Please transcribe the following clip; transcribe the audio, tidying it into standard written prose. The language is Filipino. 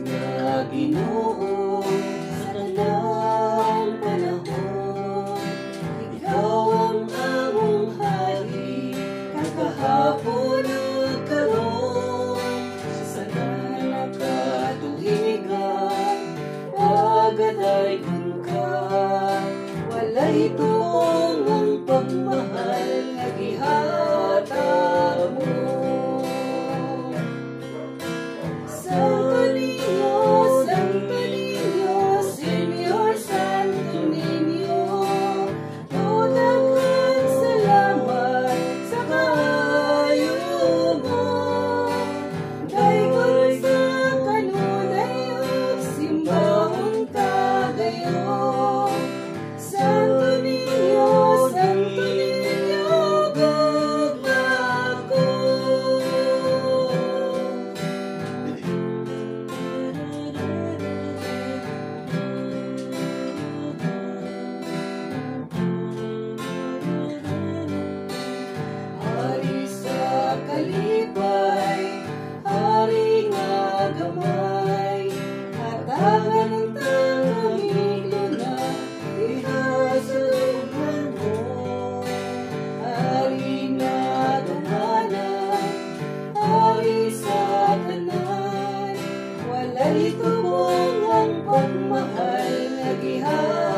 na Ginoo sa tanang panahon. Ikaw ang among hari, kakahapon ug karon. Sa nakatuhigan, pagadayon ka, walay tuong ang pagmahal nga gihatag mo. Santo Niño, Santo Niño, Señor Santo Niño, daghang salamat sa kaayo mo. Dayon sa kanunay ug simbahon kagayon. Santo Niño, Santo Niño, gugma ko. Hari sa kalipay, hari nga gamay, hatagan ang tangang iglo na ihasugan mo. Hari nga tumanan, hari sa tanan, walay tubong ang pagmahal nga gihatag